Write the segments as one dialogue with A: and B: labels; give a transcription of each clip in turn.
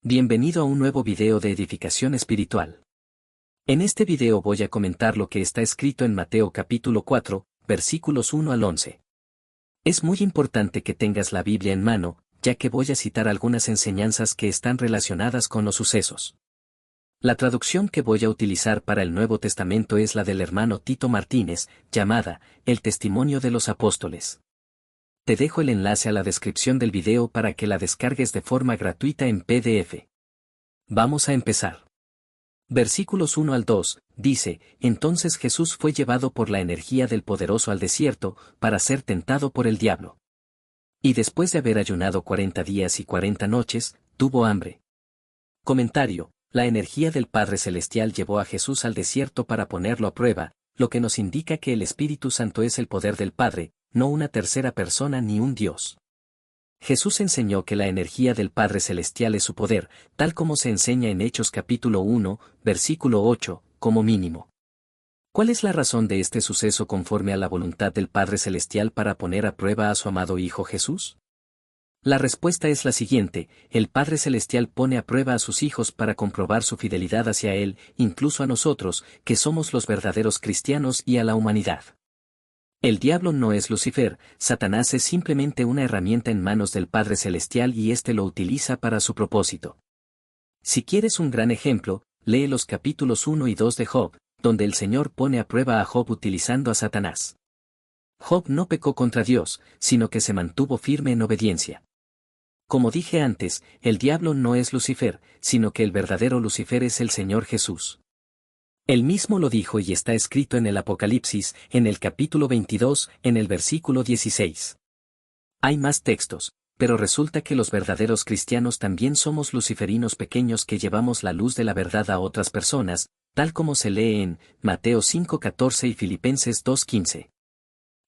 A: Bienvenido a un nuevo video de edificación espiritual. En este video voy a comentar lo que está escrito en Mateo capítulo 4, versículos 1 al 11. Es muy importante que tengas la Biblia en mano, ya que voy a citar algunas enseñanzas que están relacionadas con los sucesos. La traducción que voy a utilizar para el Nuevo Testamento es la del hermano Tito Martínez, llamada El Testimonio de los Apóstoles. Te dejo el enlace a la descripción del video para que la descargues de forma gratuita en PDF. Vamos a empezar. Versículos 1 al 2, dice, Entonces Jesús fue llevado por la energía del poderoso al desierto, para ser tentado por el diablo. Y después de haber ayunado 40 días y 40 noches, tuvo hambre. Comentario: la energía del Padre Celestial llevó a Jesús al desierto para ponerlo a prueba, lo que nos indica que el Espíritu Santo es el poder del Padre, no una tercera persona ni un Dios. Jesús enseñó que la energía del Padre Celestial es su poder, tal como se enseña en Hechos capítulo 1, versículo 8, como mínimo. ¿Cuál es la razón de este suceso conforme a la voluntad del Padre Celestial para poner a prueba a su amado Hijo Jesús? La respuesta es la siguiente: el Padre Celestial pone a prueba a sus hijos para comprobar su fidelidad hacia Él, incluso a nosotros, que somos los verdaderos cristianos, y a la humanidad. El diablo no es Lucifer, Satanás es simplemente una herramienta en manos del Padre Celestial y éste lo utiliza para su propósito. Si quieres un gran ejemplo, lee los capítulos 1 y 2 de Job, donde el Señor pone a prueba a Job utilizando a Satanás. Job no pecó contra Dios, sino que se mantuvo firme en obediencia. Como dije antes, el diablo no es Lucifer, sino que el verdadero Lucifer es el Señor Jesús. Él mismo lo dijo y está escrito en el Apocalipsis, en el capítulo 22, en el versículo 16. Hay más textos, pero resulta que los verdaderos cristianos también somos luciferinos pequeños que llevamos la luz de la verdad a otras personas, tal como se lee en Mateo 5:14 y Filipenses 2:15.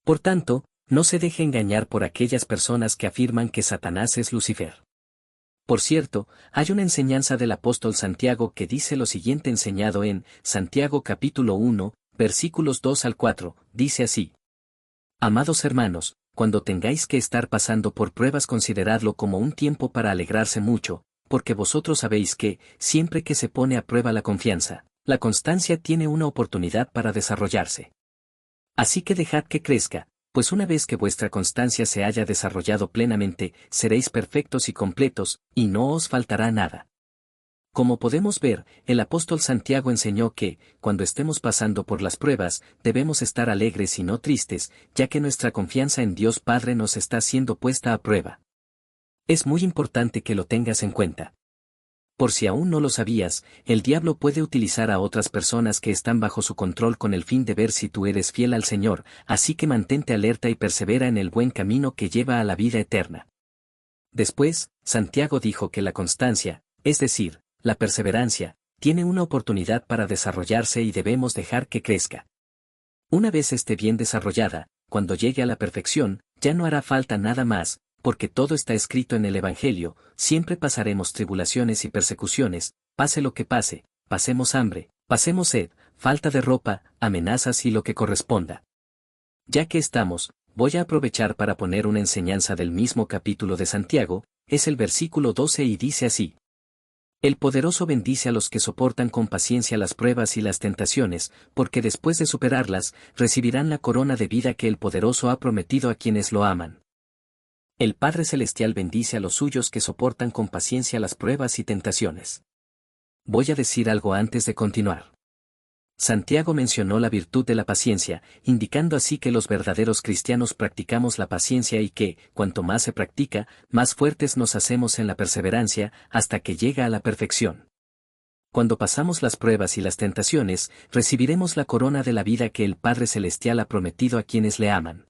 A: Por tanto, no se deje engañar por aquellas personas que afirman que Satanás es Lucifer. Por cierto, hay una enseñanza del apóstol Santiago que dice lo siguiente enseñado en Santiago capítulo 1, versículos 2 al 4, dice así: Amados hermanos, cuando tengáis que estar pasando por pruebas consideradlo como un tiempo para alegrarse mucho, porque vosotros sabéis que, siempre que se pone a prueba la confianza, la constancia tiene una oportunidad para desarrollarse. Así que dejad que crezca, pues una vez que vuestra constancia se haya desarrollado plenamente, seréis perfectos y completos, y no os faltará nada. Como podemos ver, el apóstol Santiago enseñó que, cuando estemos pasando por las pruebas, debemos estar alegres y no tristes, ya que nuestra confianza en Dios Padre nos está siendo puesta a prueba. Es muy importante que lo tengas en cuenta. Por si aún no lo sabías, el diablo puede utilizar a otras personas que están bajo su control con el fin de ver si tú eres fiel al Señor, así que mantente alerta y persevera en el buen camino que lleva a la vida eterna. Después, Santiago dijo que la constancia, es decir, la perseverancia, tiene una oportunidad para desarrollarse y debemos dejar que crezca. Una vez esté bien desarrollada, cuando llegue a la perfección, ya no hará falta nada más, porque todo está escrito en el Evangelio: siempre pasaremos tribulaciones y persecuciones, pase lo que pase, pasemos hambre, pasemos sed, falta de ropa, amenazas y lo que corresponda. Ya que estamos, voy a aprovechar para poner una enseñanza del mismo capítulo de Santiago, es el versículo 12 y dice así: El poderoso bendice a los que soportan con paciencia las pruebas y las tentaciones, porque después de superarlas, recibirán la corona de vida que el poderoso ha prometido a quienes lo aman. El Padre Celestial bendice a los suyos que soportan con paciencia las pruebas y tentaciones. Voy a decir algo antes de continuar. Santiago mencionó la virtud de la paciencia, indicando así que los verdaderos cristianos practicamos la paciencia y que, cuanto más se practica, más fuertes nos hacemos en la perseverancia, hasta que llega a la perfección. Cuando pasamos las pruebas y las tentaciones, recibiremos la corona de la vida que el Padre Celestial ha prometido a quienes le aman.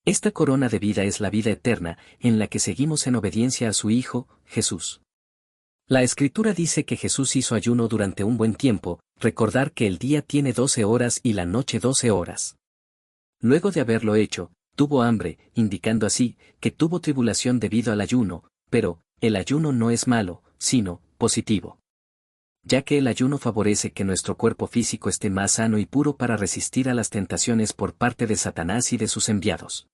A: Esta corona de vida es la vida eterna, en la que seguimos en obediencia a su Hijo, Jesús. La Escritura dice que Jesús hizo ayuno durante un buen tiempo, recordar que el día tiene 12 horas y la noche 12 horas. Luego de haberlo hecho, tuvo hambre, indicando así, que tuvo tribulación debido al ayuno, pero, el ayuno no es malo, sino, positivo. Ya que el ayuno favorece que nuestro cuerpo físico esté más sano y puro para resistir a las tentaciones por parte de Satanás y de sus enviados.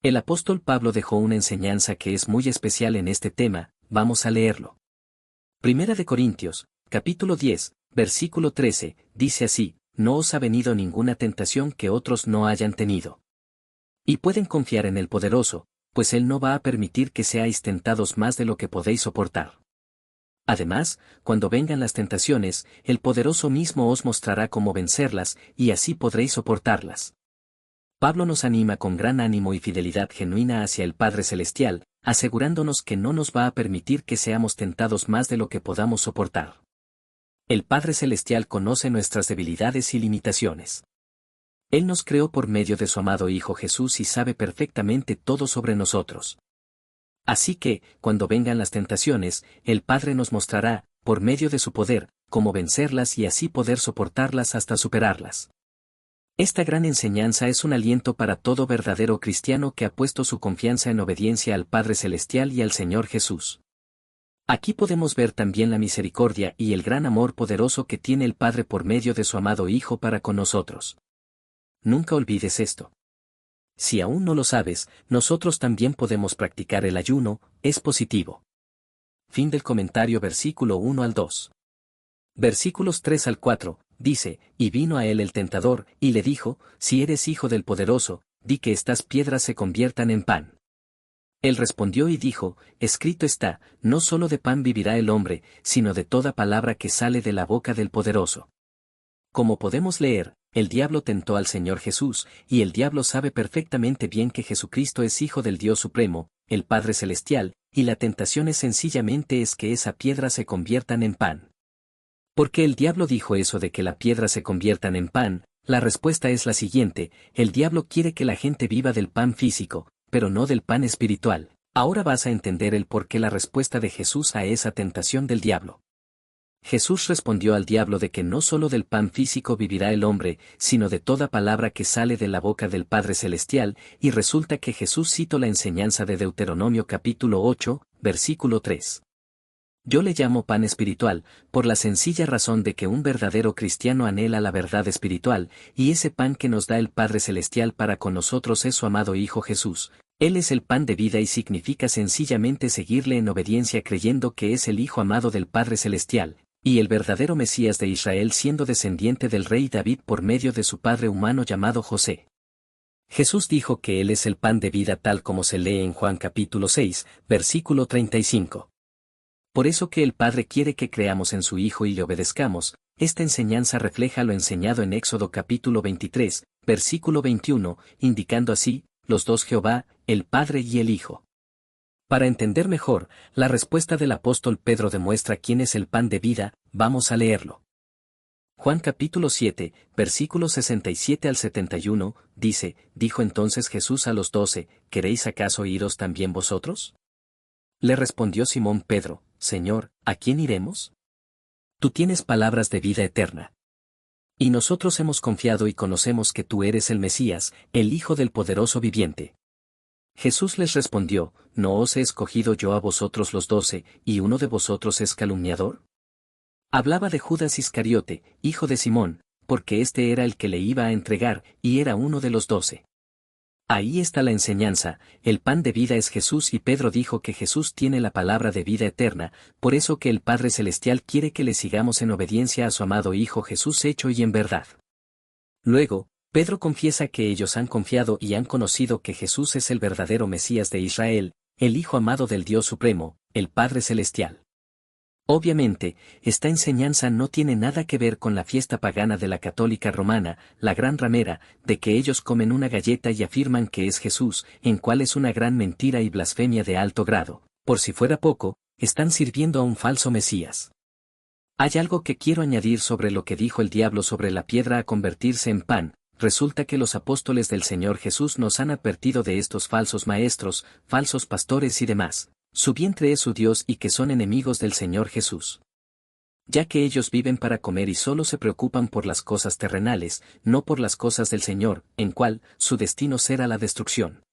A: El apóstol Pablo dejó una enseñanza que es muy especial en este tema, vamos a leerlo. Primera de Corintios, capítulo 10, versículo 13, dice así: no os ha venido ninguna tentación que otros no hayan tenido. Y pueden confiar en el poderoso, pues Él no va a permitir que seáis tentados más de lo que podéis soportar. Además, cuando vengan las tentaciones, el poderoso mismo os mostrará cómo vencerlas, y así podréis soportarlas. Pablo nos anima con gran ánimo y fidelidad genuina hacia el Padre Celestial, asegurándonos que no nos va a permitir que seamos tentados más de lo que podamos soportar. El Padre Celestial conoce nuestras debilidades y limitaciones. Él nos creó por medio de su amado Hijo Jesús y sabe perfectamente todo sobre nosotros. Así que, cuando vengan las tentaciones, el Padre nos mostrará, por medio de su poder, cómo vencerlas y así poder soportarlas hasta superarlas. Esta gran enseñanza es un aliento para todo verdadero cristiano que ha puesto su confianza en obediencia al Padre Celestial y al Señor Jesús. Aquí podemos ver también la misericordia y el gran amor poderoso que tiene el Padre por medio de su amado Hijo para con nosotros. Nunca olvides esto. Si aún no lo sabes, nosotros también podemos practicar el ayuno, es positivo. Fin del comentario versículo 1 al 2. Versículos 3 al 4, dice: y vino a él el tentador, y le dijo: si eres hijo del poderoso, di que estas piedras se conviertan en pan. Él respondió y dijo: escrito está, no solo de pan vivirá el hombre, sino de toda palabra que sale de la boca del poderoso. Como podemos leer, el diablo tentó al Señor Jesús, y el diablo sabe perfectamente bien que Jesucristo es Hijo del Dios Supremo, el Padre Celestial, y la tentación sencillamente es que esa piedra se conviertan en pan. ¿Por qué el diablo dijo eso de que la piedra se conviertan en pan? La respuesta es la siguiente: el diablo quiere que la gente viva del pan físico, pero no del pan espiritual. Ahora vas a entender el por qué la respuesta de Jesús a esa tentación del diablo. Jesús respondió al diablo de que no solo del pan físico vivirá el hombre, sino de toda palabra que sale de la boca del Padre Celestial, y resulta que Jesús citó la enseñanza de Deuteronomio capítulo 8, versículo 3. Yo le llamo pan espiritual, por la sencilla razón de que un verdadero cristiano anhela la verdad espiritual, y ese pan que nos da el Padre Celestial para con nosotros es su amado Hijo Jesús. Él es el pan de vida y significa sencillamente seguirle en obediencia creyendo que es el Hijo amado del Padre Celestial, y el verdadero Mesías de Israel siendo descendiente del rey David por medio de su padre humano llamado José. Jesús dijo que Él es el pan de vida tal como se lee en Juan capítulo 6, versículo 35. Por eso que el Padre quiere que creamos en su Hijo y le obedezcamos. Esta enseñanza refleja lo enseñado en Éxodo capítulo 23, versículo 21, indicando así, los dos Jehová, el Padre y el Hijo. Para entender mejor, la respuesta del apóstol Pedro demuestra quién es el pan de vida. Vamos a leerlo. Juan capítulo 7, versículos 67 al 71, dice: dijo entonces Jesús a los 12, ¿queréis acaso iros también vosotros? Le respondió Simón Pedro: Señor, ¿a quién iremos? Tú tienes palabras de vida eterna. Y nosotros hemos confiado y conocemos que tú eres el Mesías, el Hijo del poderoso viviente. Jesús les respondió: ¿no os he escogido yo a vosotros los 12, y uno de vosotros es calumniador? Hablaba de Judas Iscariote, hijo de Simón, porque este era el que le iba a entregar, y era uno de los 12. Ahí está la enseñanza: el pan de vida es Jesús, y Pedro dijo que Jesús tiene la palabra de vida eterna, por eso que el Padre Celestial quiere que le sigamos en obediencia a su amado Hijo Jesús hecho y en verdad. Luego, Pedro confiesa que ellos han confiado y han conocido que Jesús es el verdadero Mesías de Israel, el Hijo amado del Dios Supremo, el Padre Celestial. Obviamente, esta enseñanza no tiene nada que ver con la fiesta pagana de la católica romana, la gran ramera, de que ellos comen una galleta y afirman que es Jesús, en cual es una gran mentira y blasfemia de alto grado. Por si fuera poco, están sirviendo a un falso Mesías. Hay algo que quiero añadir sobre lo que dijo el diablo sobre la piedra a convertirse en pan. Resulta que los apóstoles del Señor Jesús nos han advertido de estos falsos maestros, falsos pastores y demás. Su vientre es su Dios y que son enemigos del Señor Jesús. Ya que ellos viven para comer y solo se preocupan por las cosas terrenales, no por las cosas del Señor, en cual su destino será la destrucción.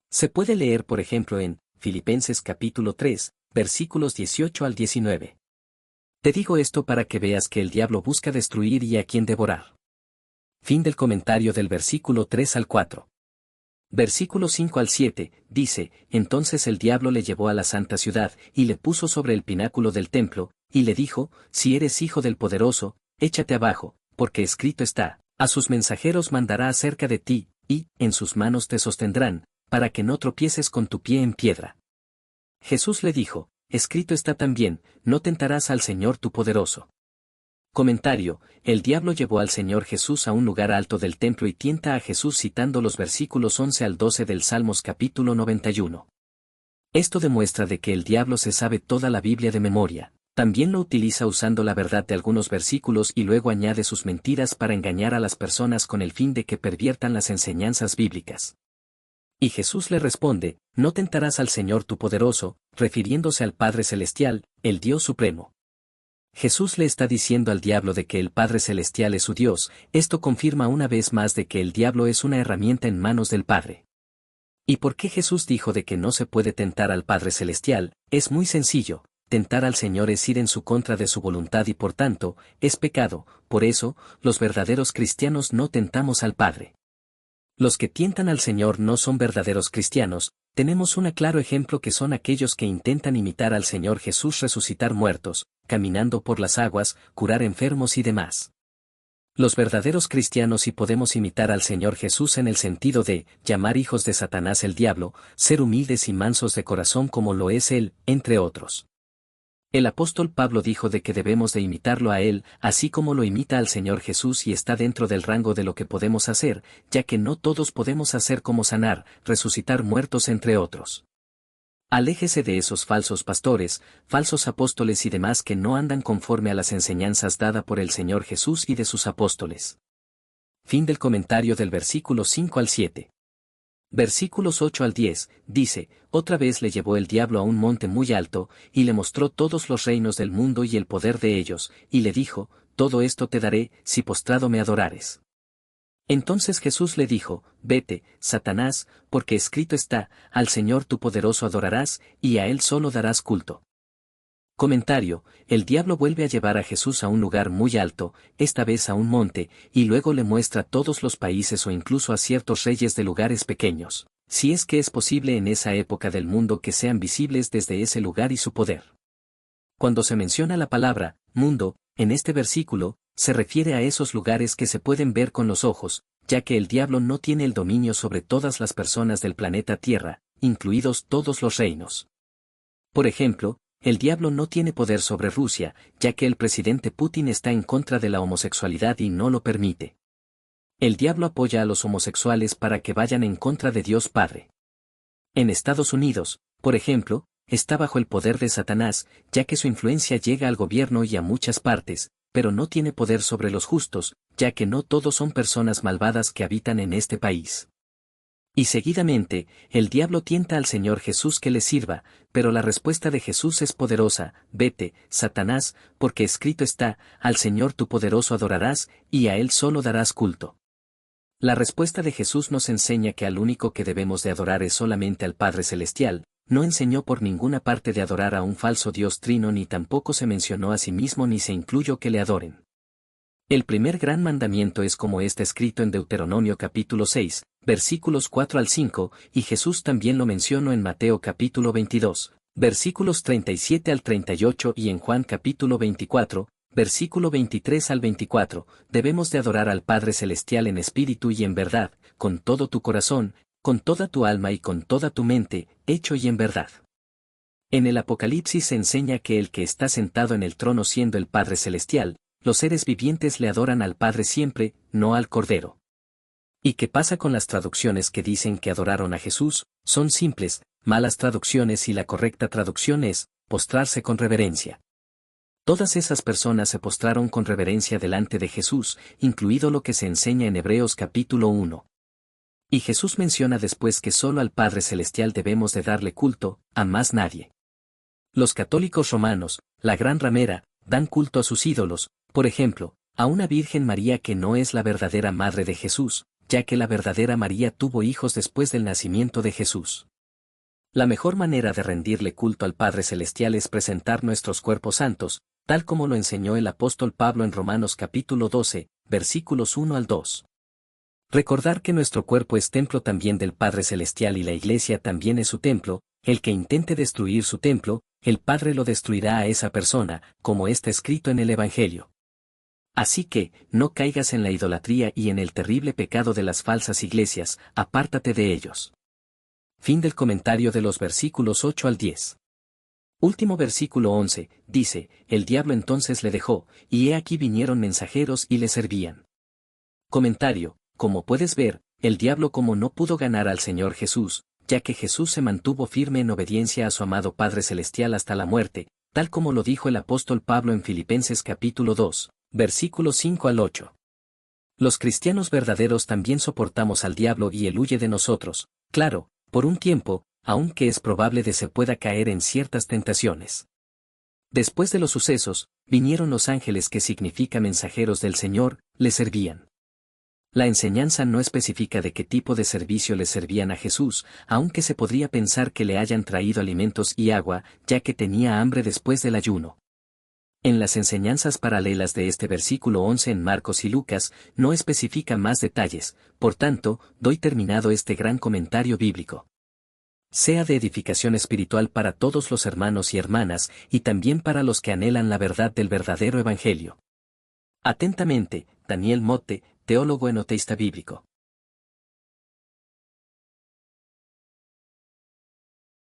A: Se puede leer por ejemplo en Filipenses capítulo 3, versículos 18 al 19. Te digo esto para que veas que el diablo busca destruir y a quien devorar. Fin del comentario del versículo 3 al 4. Versículos 5 al 7, dice, entonces el diablo le llevó a la santa ciudad, y le puso sobre el pináculo del templo, y le dijo, si eres hijo del poderoso, échate abajo, porque escrito está, a sus mensajeros mandará acerca de ti, y, en sus manos te sostendrán, para que no tropieces con tu pie en piedra. Jesús le dijo, escrito está también, no tentarás al Señor tu poderoso. Comentario, el diablo llevó al Señor Jesús a un lugar alto del templo y tienta a Jesús citando los versículos 11 al 12 del Salmos capítulo 91. Esto demuestra de que el diablo se sabe toda la Biblia de memoria, también lo utiliza usando la verdad de algunos versículos y luego añade sus mentiras para engañar a las personas con el fin de que perviertan las enseñanzas bíblicas. Y Jesús le responde, no tentarás al Señor tu poderoso, refiriéndose al Padre Celestial, el Dios Supremo. Jesús le está diciendo al diablo de que el Padre Celestial es su Dios, esto confirma una vez más de que el diablo es una herramienta en manos del Padre. ¿Y por qué Jesús dijo de que no se puede tentar al Padre Celestial? Es muy sencillo, tentar al Señor es ir en su contra de su voluntad y por tanto, es pecado, por eso, los verdaderos cristianos no tentamos al Padre. Los que tientan al Señor no son verdaderos cristianos, tenemos un claro ejemplo que son aquellos que intentan imitar al Señor Jesús resucitar muertos, caminando por las aguas, curar enfermos y demás. Los verdaderos cristianos sí podemos imitar al Señor Jesús en el sentido de llamar hijos de Satanás el diablo, ser humildes y mansos de corazón como lo es Él, entre otros. El apóstol Pablo dijo de que debemos de imitarlo a Él, así como lo imita al Señor Jesús y está dentro del rango de lo que podemos hacer, ya que no todos podemos hacer como sanar, resucitar muertos entre otros. Aléjese de esos falsos pastores, falsos apóstoles y demás que no andan conforme a las enseñanzas dadas por el Señor Jesús y de sus apóstoles. Fin del comentario del versículo 5 al 7. Versículos 8 al 10, dice, otra vez le llevó el diablo a un monte muy alto, y le mostró todos los reinos del mundo y el poder de ellos, y le dijo, todo esto te daré, si postrado me adorares. Entonces Jesús le dijo, vete, Satanás, porque escrito está, al Señor tu poderoso adorarás, y a Él solo darás culto. Comentario, el diablo vuelve a llevar a Jesús a un lugar muy alto, esta vez a un monte, y luego le muestra todos los países o incluso a ciertos reyes de lugares pequeños, si es que es posible en esa época del mundo que sean visibles desde ese lugar y su poder. Cuando se menciona la palabra, mundo, en este versículo, se refiere a esos lugares que se pueden ver con los ojos, ya que el diablo no tiene el dominio sobre todas las personas del planeta Tierra, incluidos todos los reinos. Por ejemplo, el diablo no tiene poder sobre Rusia, ya que el presidente Putin está en contra de la homosexualidad y no lo permite. El diablo apoya a los homosexuales para que vayan en contra de Dios Padre. En Estados Unidos, por ejemplo, está bajo el poder de Satanás, ya que su influencia llega al gobierno y a muchas partes, pero no tiene poder sobre los justos, ya que no todos son personas malvadas que habitan en este país. Y seguidamente, el diablo tienta al Señor Jesús que le sirva, pero la respuesta de Jesús es poderosa, vete, Satanás, porque escrito está, al Señor tu poderoso adorarás, y a Él solo darás culto. La respuesta de Jesús nos enseña que al único que debemos de adorar es solamente al Padre Celestial, no enseñó por ninguna parte de adorar a un falso Dios trino ni tampoco se mencionó a sí mismo ni se incluyó que le adoren. El primer gran mandamiento es como está escrito en Deuteronomio capítulo 6, versículos 4 al 5, y Jesús también lo mencionó en Mateo capítulo 22, versículos 37 al 38 y en Juan capítulo 24, versículo 23 al 24, debemos de adorar al Padre Celestial en espíritu y en verdad, con todo tu corazón, con toda tu alma y con toda tu mente, hecho y en verdad. En el Apocalipsis se enseña que el que está sentado en el trono siendo el Padre Celestial, los seres vivientes le adoran al Padre siempre, no al Cordero. ¿Y qué pasa con las traducciones que dicen que adoraron a Jesús? Son simples, malas traducciones y la correcta traducción es, postrarse con reverencia. Todas esas personas se postraron con reverencia delante de Jesús, incluido lo que se enseña en Hebreos capítulo 1. Y Jesús menciona después que solo al Padre Celestial debemos de darle culto, a más nadie. Los católicos romanos, la gran ramera, dan culto a sus ídolos, por ejemplo, a una Virgen María que no es la verdadera Madre de Jesús, ya que la verdadera María tuvo hijos después del nacimiento de Jesús. La mejor manera de rendirle culto al Padre Celestial es presentar nuestros cuerpos santos, tal como lo enseñó el apóstol Pablo en Romanos capítulo 12, versículos 1 al 2. Recordar que nuestro cuerpo es templo también del Padre Celestial y la Iglesia también es su templo, el que intente destruir su templo, el Padre lo destruirá a esa persona, como está escrito en el Evangelio. Así que, no caigas en la idolatría y en el terrible pecado de las falsas iglesias, apártate de ellos. Fin del comentario de los versículos 8 al 10. Último versículo 11, dice, el diablo entonces le dejó, y he aquí vinieron mensajeros y le servían. Comentario, como puedes ver, el diablo como no pudo ganar al Señor Jesús, ya que Jesús se mantuvo firme en obediencia a su amado Padre Celestial hasta la muerte, tal como lo dijo el apóstol Pablo en Filipenses capítulo 2, versículos 5 al 8. Los cristianos verdaderos también soportamos al diablo y él huye de nosotros, claro, por un tiempo, aunque es probable de se pueda caer en ciertas tentaciones. Después de los sucesos, vinieron los ángeles que significa mensajeros del Señor, le servían. La enseñanza no especifica de qué tipo de servicio le servían a Jesús, aunque se podría pensar que le hayan traído alimentos y agua, ya que tenía hambre después del ayuno. En las enseñanzas paralelas de este versículo 11 en Marcos y Lucas, no especifica más detalles, por tanto, doy terminado este gran comentario bíblico. Sea de edificación espiritual para todos los hermanos y hermanas, y también para los que anhelan la verdad del verdadero Evangelio. Atentamente, Daniel Motte, teólogo enoteísta bíblico.